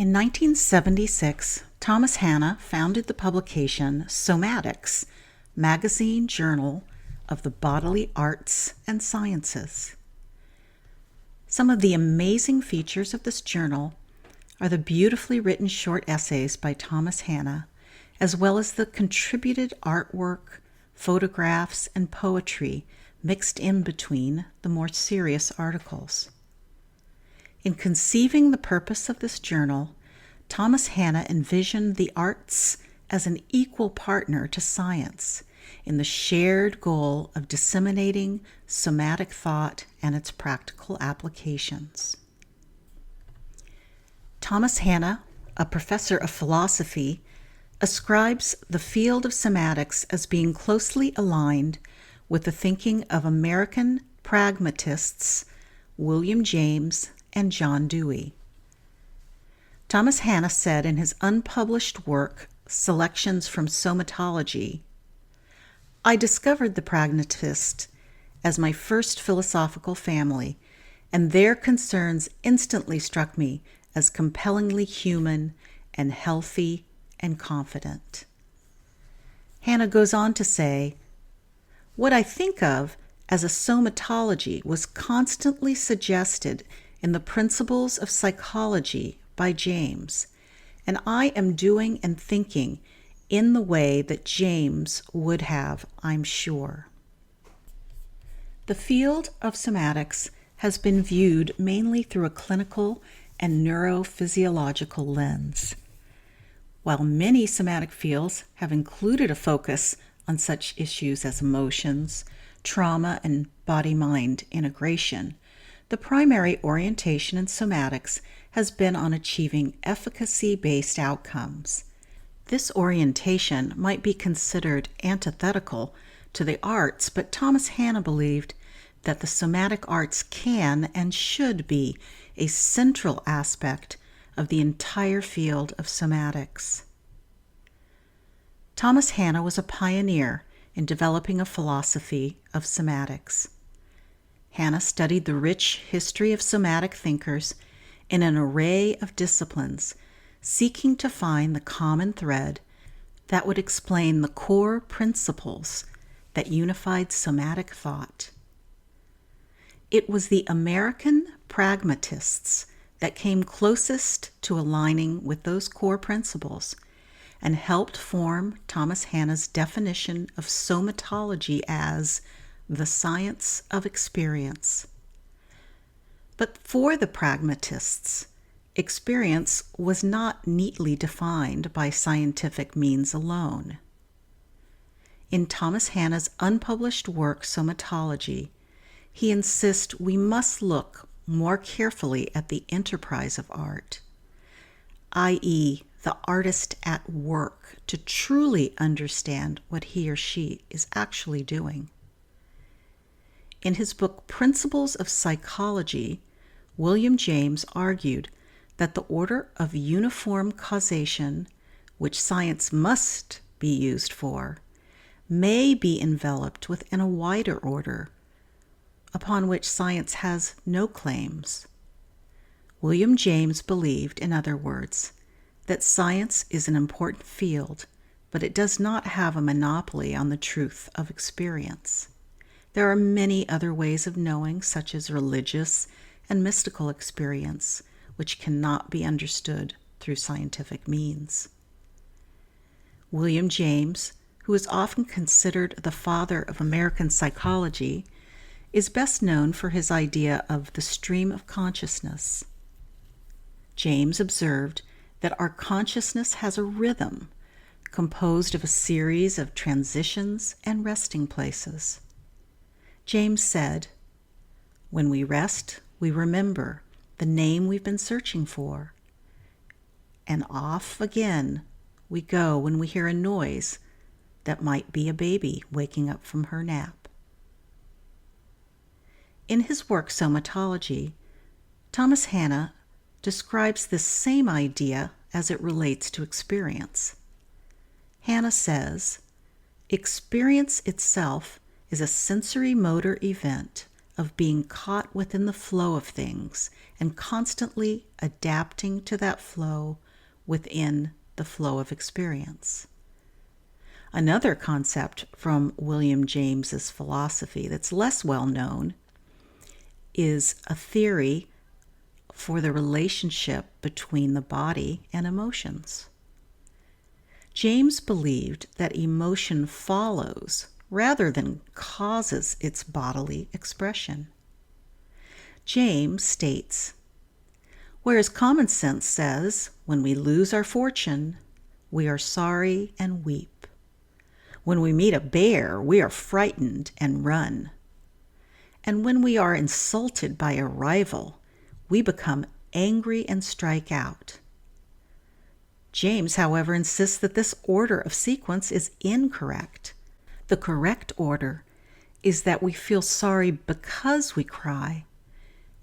In 1976, Thomas Hanna founded the publication Somatics, magazine journal of the Bodily Arts and Sciences. Some of the amazing features of this journal are the beautifully written short essays by Thomas Hanna, as well as the contributed artwork, photographs, and poetry mixed in between the more serious articles. In conceiving the purpose of this journal, Thomas Hanna envisioned the arts as an equal partner to science in the shared goal of disseminating somatic thought and its practical applications. Thomas Hanna, a professor of philosophy, ascribes the field of somatics as being closely aligned with the thinking of American pragmatists William James and John Dewey. Thomas Hanna said in his unpublished work, Selections from Somatology, "I discovered the pragmatists as my first philosophical family, and their concerns instantly struck me as compellingly human and healthy and confident." Hanna goes on to say, "What I think of as a somatology was constantly suggested in the Principles of Psychology by James, and I am doing and thinking in the way that James would have, I'm sure." The field of somatics has been viewed mainly through a clinical and neurophysiological lens. While many somatic fields have included a focus on such issues as emotions, trauma, and body-mind integration, the primary orientation in somatics has been on achieving efficacy-based outcomes. This orientation might be considered antithetical to the arts, but Thomas Hanna believed that the somatic arts can and should be a central aspect of the entire field of somatics. Thomas Hanna was a pioneer in developing a philosophy of somatics. Hanna studied the rich history of somatic thinkers in an array of disciplines, seeking to find the common thread that would explain the core principles that unified somatic thought. It was the American Pragmatists that came closest to aligning with those core principles and helped form Thomas Hanna's definition of somatology as the science of experience. But for the Pragmatists, experience was not neatly defined by scientific means alone. In Thomas Hanna's unpublished work, Somatology, he insists we must look more carefully at the enterprise of art, i.e., the artist at work, to truly understand what he or she is actually doing. In his book Principles of Psychology, William James argued that the order of uniform causation, which science must be used for, may be enveloped within a wider order, upon which science has no claims. William James believed, in other words, that science is an important field, but it does not have a monopoly on the truth of experience. There are many other ways of knowing, such as religious and mystical experience, which cannot be understood through scientific means. William James, who is often considered the father of American psychology, is best known for his idea of the stream of consciousness. James observed that our consciousness has a rhythm composed of a series of transitions and resting places. James said, "When we rest, we remember the name we've been searching for, and off again we go when we hear a noise that might be a baby waking up from her nap." In his work Somatology, Thomas Hanna describes this same idea as it relates to experience. Hanna says, "Experience itself is a sensory motor event of being caught within the flow of things and constantly adapting to that flow within the flow of experience. Another concept from William James's philosophy that's less well known is a theory for the relationship between the body and emotions. James believed that emotion follows rather than causes its bodily expression. James states, whereas common sense says, when we lose our fortune, we are sorry and weep. When we meet a bear, we are frightened and run. And when we are insulted by a rival, we become angry and strike out. James, however, insists that this order of sequence is incorrect. The correct order is that we feel sorry because we cry,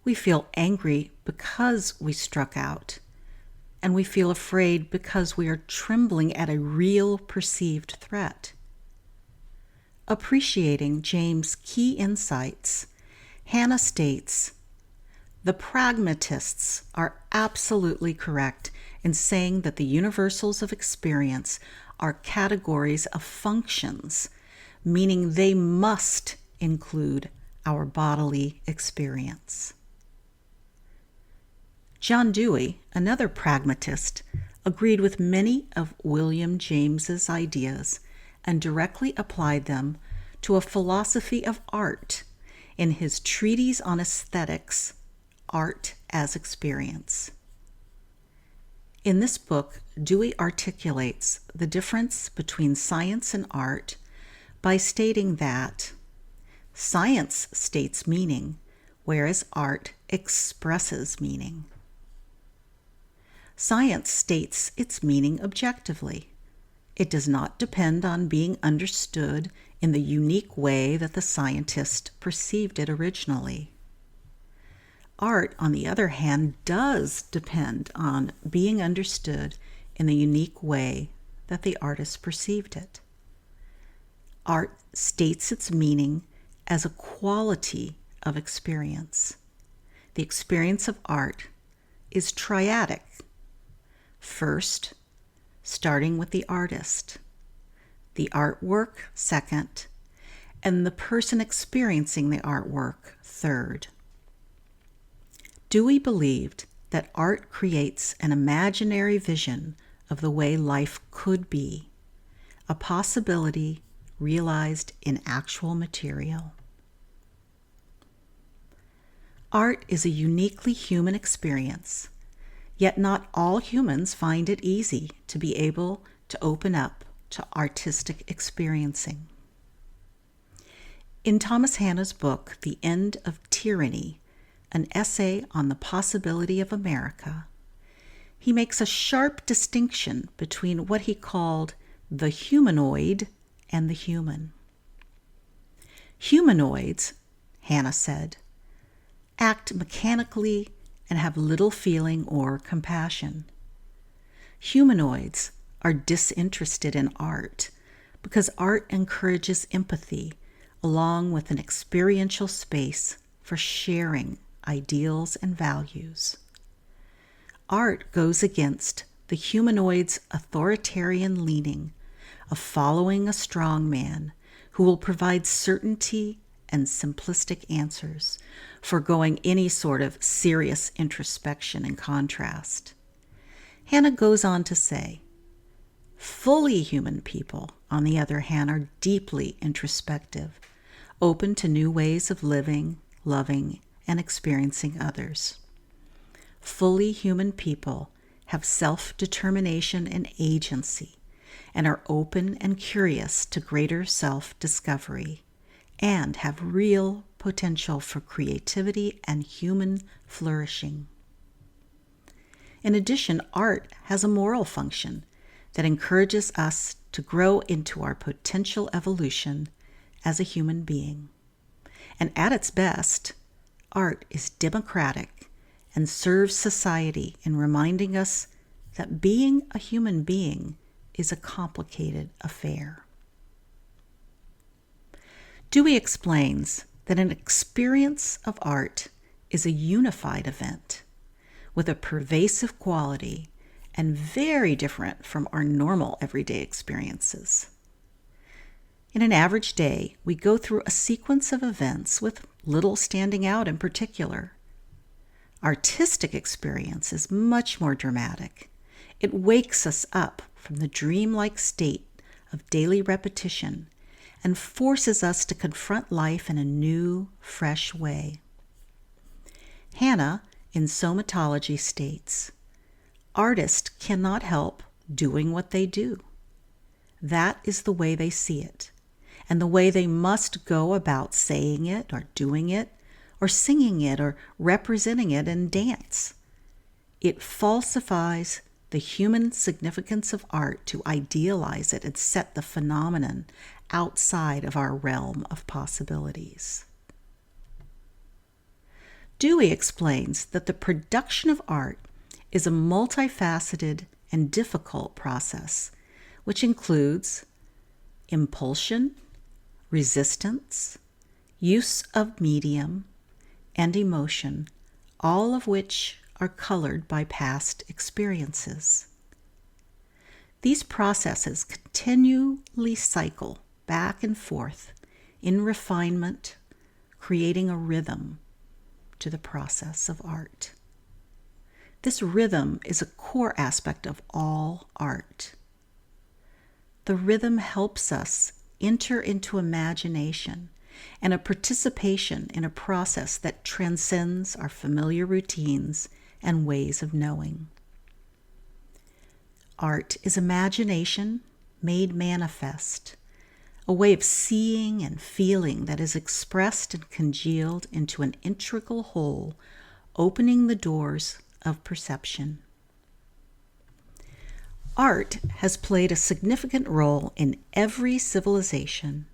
we feel angry because we struck out, and we feel afraid because we are trembling at a real perceived threat. Appreciating James' key insights, Hanna states, the Pragmatists are absolutely correct in saying that the universals of experience are categories of functions, meaning they must include our bodily experience. John Dewey, another pragmatist, agreed with many of William James's ideas and directly applied them to a philosophy of art in his treatise on aesthetics, Art as Experience. In this book, Dewey articulates the difference between science and art by stating that science states meaning, whereas art expresses meaning. Science states its meaning objectively. It does not depend on being understood in the unique way that the scientist perceived it originally. Art, on the other hand, does depend on being understood in the unique way that the artist perceived it. Art states its meaning as a quality of experience. The experience of art is triadic. First, starting with the artist, the artwork second, and the person experiencing the artwork third. Dewey believed that art creates an imaginary vision of the way life could be, a possibility realized in actual material. Art is a uniquely human experience, yet not all humans find it easy to be able to open up to artistic experiencing. In Thomas Hanna's book, The End of Tyranny, an essay on the possibility of America, he makes a sharp distinction between what he called the humanoid and the human. Humanoids, Hanna said, act mechanically and have little feeling or compassion. Humanoids are disinterested in art because art encourages empathy along with an experiential space for sharing ideals and values. Art goes against the humanoid's authoritarian leaning of following a strong man who will provide certainty and simplistic answers, foregoing any sort of serious introspection and contrast. Hanna goes on to say, fully human people, on the other hand, are deeply introspective, open to new ways of living, loving, and experiencing others. Fully human people have self-determination and agency and are open and curious to greater self-discovery and have real potential for creativity and human flourishing. In addition, art has a moral function that encourages us to grow into our potential evolution as a human being. And at its best, art is democratic and serves society in reminding us that being a human being is a complicated affair. Dewey explains that an experience of art is a unified event with a pervasive quality and very different from our normal everyday experiences. In an average day, we go through a sequence of events with little standing out in particular. Artistic experience is much more dramatic. It wakes us up from the dreamlike state of daily repetition and forces us to confront life in a new, fresh way. Hanna, in Somatology, states, "Artists cannot help doing what they do. That is the way they see it, and the way they must go about saying it or doing it or singing it or representing it in dance. It falsifies the human significance of art to idealize it and set the phenomenon outside of our realm of possibilities." Dewey explains that the production of art is a multifaceted and difficult process, which includes impulsion, resistance, use of medium, and emotion, all of which are colored by past experiences. These processes continually cycle back and forth in refinement, creating a rhythm to the process of art. This rhythm is a core aspect of all art. The rhythm helps us enter into imagination and a participation in a process that transcends our familiar routines and ways of knowing. Art is imagination made manifest, a way of seeing and feeling that is expressed and congealed into an integral whole, opening the doors of perception. Art has played a significant role in every civilization,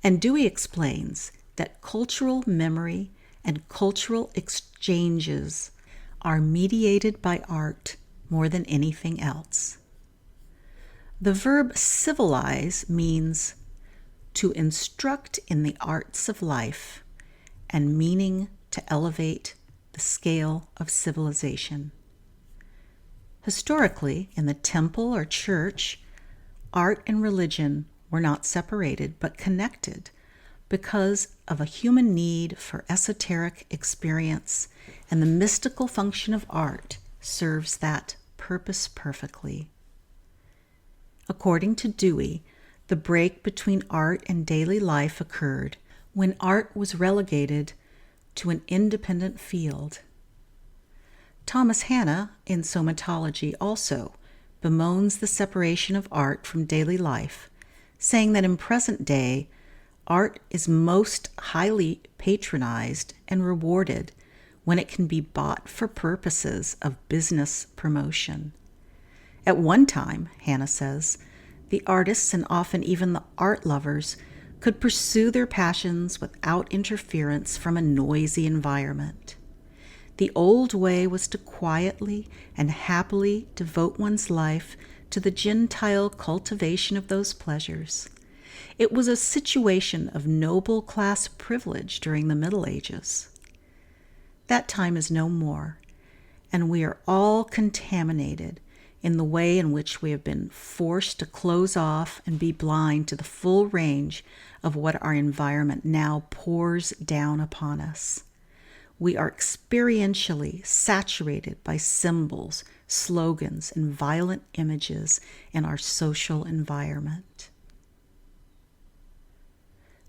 and Dewey explains that cultural memory and cultural exchanges are mediated by art more than anything else. The verb civilize means to instruct in the arts of life and meaning to elevate the scale of civilization. Historically, in the temple or church, art and religion were not separated but connected because of a human need for esoteric experience, and the mystical function of art serves that purpose perfectly. According to Dewey, the break between art and daily life occurred when art was relegated to an independent field. Thomas Hanna, in Somatology, also bemoans the separation of art from daily life, saying that in present day, art is most highly patronized and rewarded when it can be bought for purposes of business promotion. At one time, Hanna says, the artists and often even the art lovers could pursue their passions without interference from a noisy environment. The old way was to quietly and happily devote one's life to the gentile cultivation of those pleasures. It was a situation of noble class privilege during the Middle Ages. That time is no more, and we are all contaminated in the way in which we have been forced to close off and be blind to the full range of what our environment now pours down upon us. We are experientially saturated by symbols, slogans, and violent images in our social environment.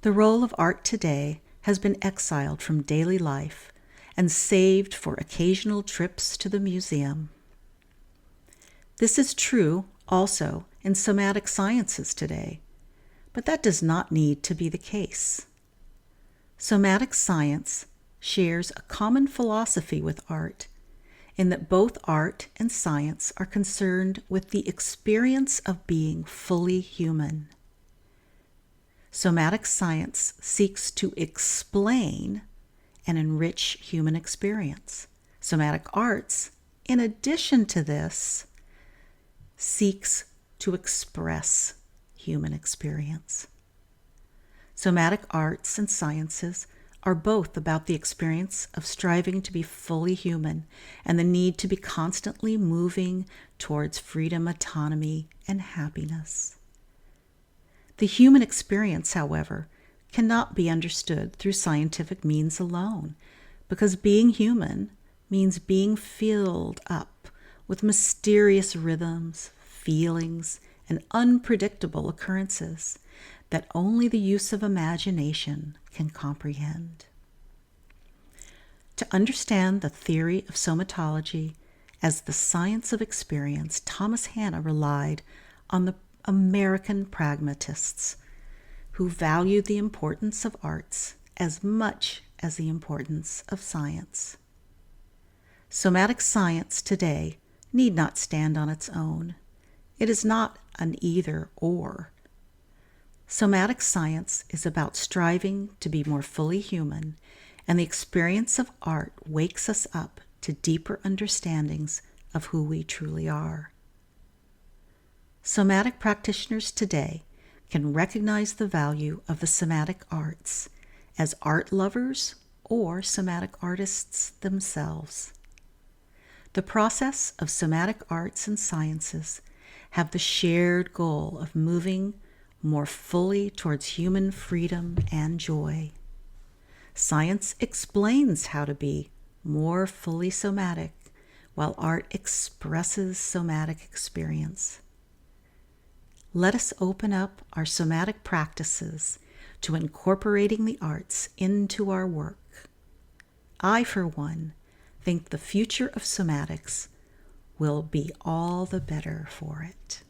The role of art today has been exiled from daily life and saved for occasional trips to the museum. This is true also in somatic sciences today, but that does not need to be the case. Somatic science shares a common philosophy with art in that both art and science are concerned with the experience of being fully human. Somatic science seeks to explain and enrich human experience. Somatic arts, in addition to this, seeks to express human experience. Somatic arts and sciences are both about the experience of striving to be fully human and the need to be constantly moving towards freedom, autonomy, and happiness. The human experience, however, cannot be understood through scientific means alone, because being human means being filled up with mysterious rhythms, feelings, and unpredictable occurrences that only the use of imagination can comprehend. To understand the theory of somatology as the science of experience, Thomas Hanna relied on the American pragmatists, who valued the importance of arts as much as the importance of science. Somatic science today need not stand on its own. It is not an either-or. Somatic science is about striving to be more fully human, and the experience of art wakes us up to deeper understandings of who we truly are. Somatic practitioners today can recognize the value of the somatic arts as art lovers or somatic artists themselves. The process of somatic arts and sciences have the shared goal of moving more fully towards human freedom and joy. Science explains how to be more fully somatic, while art expresses somatic experience. Let us open up our somatic practices to incorporating the arts into our work. I, for one, think the future of somatics will be all the better for it.